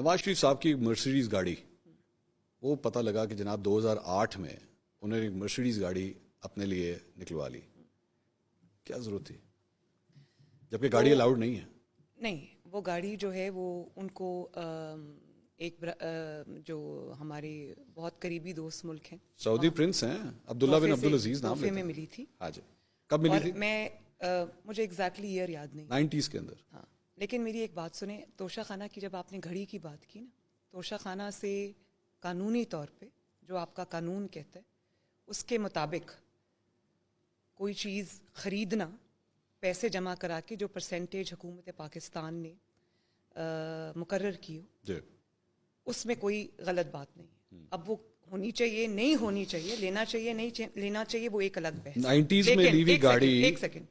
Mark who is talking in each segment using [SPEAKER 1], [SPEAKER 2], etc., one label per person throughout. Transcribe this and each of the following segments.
[SPEAKER 1] نواز شریف صاحب کی مرسیڈیز گاڑی وہ پتہ لگا کہ جناب 2008 میں انہوں نے ایک مرسیڈیز گاڑی اپنے لیے نکلوا لی. کیا ضرورت تھی جبکہ گاڑی الاؤڈ نہیں ہے؟
[SPEAKER 2] نہیں، وہ گاڑی جو ہے وہ ان کو ایک جو ہمارے بہت قریبی دوست ملک ہیں
[SPEAKER 1] سعودی پرنس ہیں عبداللہ بن عبدالعزیز نام
[SPEAKER 2] تحفے میں ملی تھی.
[SPEAKER 1] ہاں جی. کب ملی تھی؟
[SPEAKER 2] میں مجھے ایگزیکٹلی ایئر یاد نہیں
[SPEAKER 1] 90s کے اندر.
[SPEAKER 2] ہاں، لیکن میری ایک بات سنیں. توشہ خانہ کی جب آپ نے گھڑی کی بات کی نا، توشہ خانہ سے قانونی طور پہ جو آپ کا قانون کہتا ہے اس کے مطابق کوئی چیز خریدنا پیسے جمع کرا کے جو پرسنٹیج حکومت پاکستان نے مقرر کی ہو
[SPEAKER 1] جی
[SPEAKER 2] اس میں کوئی غلط بات نہیں ہے. اب وہ ہونی چاہیے نہیں ہونی چاہیے، لینا چاہیے نہیں لینا چاہیے، وہ ایک الگ بحث.
[SPEAKER 1] 90s میں لی ہوئی گاڑی.
[SPEAKER 2] ایک سیکنڈ،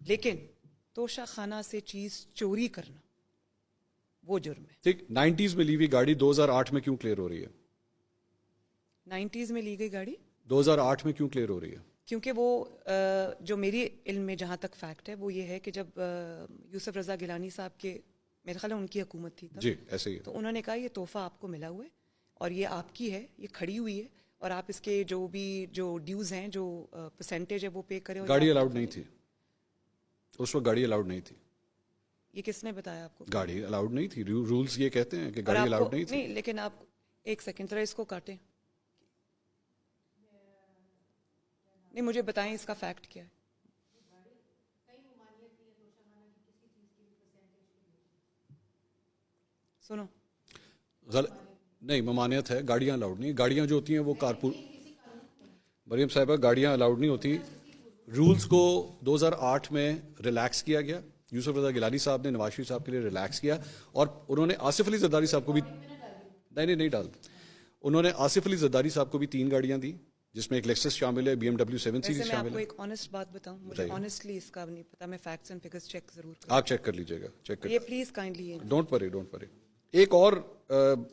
[SPEAKER 2] لیکن توشہ خانہ سے چیز چوری کرنا وہ جرم ہے.
[SPEAKER 1] ٹھیک، 90s میں لی ہوئی گاڑی 2008 میں کیوں کلیئر ہو رہی ہے؟
[SPEAKER 2] 90s میں لی گئی گاڑی
[SPEAKER 1] 2008 میں کیوں کلیئر ہو رہی ہے؟
[SPEAKER 2] کیونکہ وہ جو میری علم میں جہاں تک فیکٹ ہے وہ یہ ہے کہ جب یوسف رضا گیلانی صاحب کے میرے خیال ہے ان کی حکومت تھی تب،
[SPEAKER 1] جی ایسے ہی.
[SPEAKER 2] تو انہوں نے کہا یہ تحفہ آپ کو ملا ہوا ہے اور یہ آپ کی ہے، یہ کھڑی ہوئی ہے اور آپ اس کے جو بھی جو ڈیوز ہیں جو پرسنٹیج ہے وہ پے کریں.
[SPEAKER 1] گاڑی الاؤڈ نہیں تھی اس وقت، گاڑی الاؤڈ نہیں تھی.
[SPEAKER 2] یہ کس نے بتایا آپ کو؟
[SPEAKER 1] گاڑی الاؤڈ نہیں تھی. رولز یہ کہتے ہیں کہ گاڑی الاؤڈ نہیں تھی.
[SPEAKER 2] نہیں، لیکن آپ ایک سیکنڈ ذرا اس کو کاٹیں. نہیں، مجھے بتائیں اس کا فیکٹ کیا ہے. سنو،
[SPEAKER 1] نہیں ممانعت ہے، گاڑیاں الاؤڈ نہیں. گاڑیاں جو ہوتی ہیں وہ کارپول مریم صاحبہ گاڑیاں الاؤڈ نہیں ہوتی. رولز کو 2008 میں ریلیکس کیا گیا. یوسف رضا گیلانی صاحب نے نواز شریف صاحب کے لیے ریلیکس کیا اور انہوں نے آصف علی زرداری صاحب کو بھی نہیں ڈال. انہوں نے آصف علی زرداری صاحب کو بھی 3 گاڑیاں دی جس میں ایک لیکسس شامل ہے، BMW 7 سیریز
[SPEAKER 2] میں آپ
[SPEAKER 1] شامل
[SPEAKER 2] کو
[SPEAKER 1] ہے.
[SPEAKER 2] ایک آنیسٹ بات بتاؤں، مجھے آنیسٹلی اس کا نہیں پتا، میں فیکٹس اینڈ فگرز چیک ضرور کروں.
[SPEAKER 1] آپ چیک کر لیجیے گا، چیک کر
[SPEAKER 2] یہ پلیز کائنڈلی
[SPEAKER 1] ڈونٹ وری. ایک اور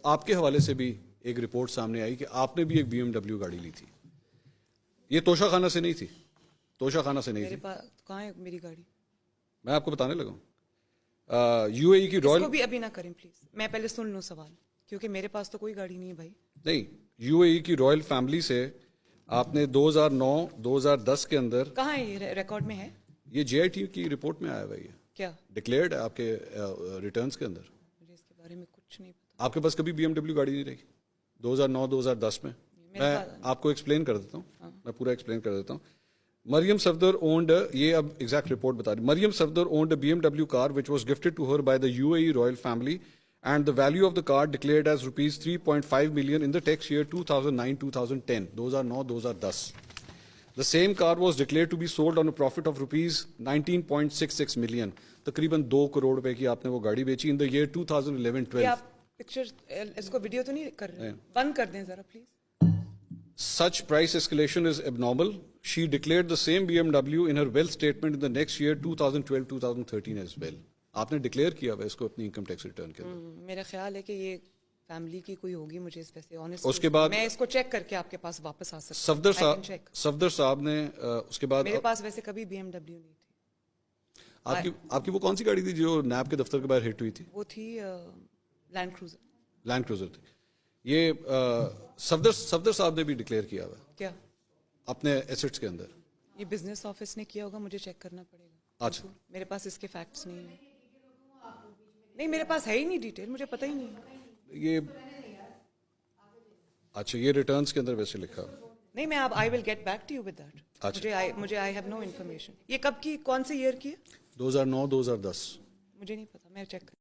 [SPEAKER 1] آپ کے حوالے سے بھی ایک رپورٹ سامنے آئی کہ آپ نے بھی ایک BMW گاڑی لی تھی. یہ توشہ خانہ سے نہیں تھی، توشہ خانہ سے نہیں
[SPEAKER 2] میرے
[SPEAKER 1] تھی.
[SPEAKER 2] پاس کہاں ہے میری گاڑی؟
[SPEAKER 1] میں آپ کو بتانے لگا ہوں. UAE کی رائل،
[SPEAKER 2] اس کو بھی ابھی نہ کریں پلیز، میں پہلے سن لوں سوال، کیونکہ میرے پاس تو کوئی گاڑی نہیں ہے بھائی.
[SPEAKER 1] نہیں، UAE کی رائل فیملی سے آپ نے 2009-2010 کے اندر،
[SPEAKER 2] کہاں ہے یہ ریکارڈ میں ہے؟
[SPEAKER 1] یہ JIT کی رپورٹ میں آیا ہوا ہے،
[SPEAKER 2] کیا
[SPEAKER 1] ڈکلیئرڈ ہے آپ کے ریٹرنز کے اندر.
[SPEAKER 2] مجھے اس کے بارے میں کچھ نہیں پتا.
[SPEAKER 1] آپ کے پاس کبھی BMW گاڑی نہیں رہی 2009-2010 میں؟ میں آپ کو ایکسپلین کر دیتا ہوں، میں پورا ایکسپلین کر دیتا ہوں. مریم صفدر اونڈ، یہ اب ایگزیکٹ رپورٹ بتا رہی. Maryam Safdar owned a BMW car which was gifted to her by the UAE royal family and the value of the car declared as rupees 3.5 million in the tax year 2009-2010, 2009-2010. The same car was declared to be sold on a profit of rupees 19.66 million. تقریباً 2 کروڑ روپے کی آپ نے وہ گاڑی بیچی in the year 2011-12.
[SPEAKER 2] آپ picture اس کو ویڈیو تو نہیں کر رہے؟ بند کر دیں ذرا please.
[SPEAKER 1] Such price escalation is abnormal. She declared the same BMW in her wealth statement in the next year 2012-2013 as well. آپ نے ڈکلیئر کیا ہوا اس کو اپنی انکم ٹیکس ریٹرن کے اندر.
[SPEAKER 2] میرا خیال ہے کہ یہ فیملی کی کوئی ہوگی، مجھے اس ویسے آنیسٹ.
[SPEAKER 1] اس کے بعد
[SPEAKER 2] میں اس کو چیک کر کے آپ کے پاس واپس آ سکتا
[SPEAKER 1] ہوں. صفدر صاحب نے اس کے بعد،
[SPEAKER 2] میرے پاس ویسے کبھی BMW نہیں تھی.
[SPEAKER 1] آپ کی وہ کون سی گاڑی تھی جو نیب کے دفتر کے باہر ہٹ ہوئی تھی؟
[SPEAKER 2] وہ تھی لینڈ کروزر.
[SPEAKER 1] لینڈ کروزر تھی. یہ صفدر صاحب نے بھی ڈکلیئر کیا ہوا
[SPEAKER 2] کیا
[SPEAKER 1] اپنے ایسٹس کے اندر.
[SPEAKER 2] یہ بزنس آفس نے کیا ہوگا، مجھے چیک کرنا پڑے گا.
[SPEAKER 1] اچھا،
[SPEAKER 2] میرے پاس اس کے فیکٹس نہیں ہیں. نہیں، میرے پاس ہے ہی نہیں ڈیٹیل، مجھے پتہ ہی نہیں.
[SPEAKER 1] یہ اچھا، یہ ریٹرنز کے اندر ویسے لکھا
[SPEAKER 2] نہیں. میں اب I will get back to you with that. مجھے آئی ہیو نو انفارمیشن. یہ کب کی، کون سے ایئر کی ہے؟
[SPEAKER 1] 2009-2010.
[SPEAKER 2] مجھے نہیں پتا، میں چیک کر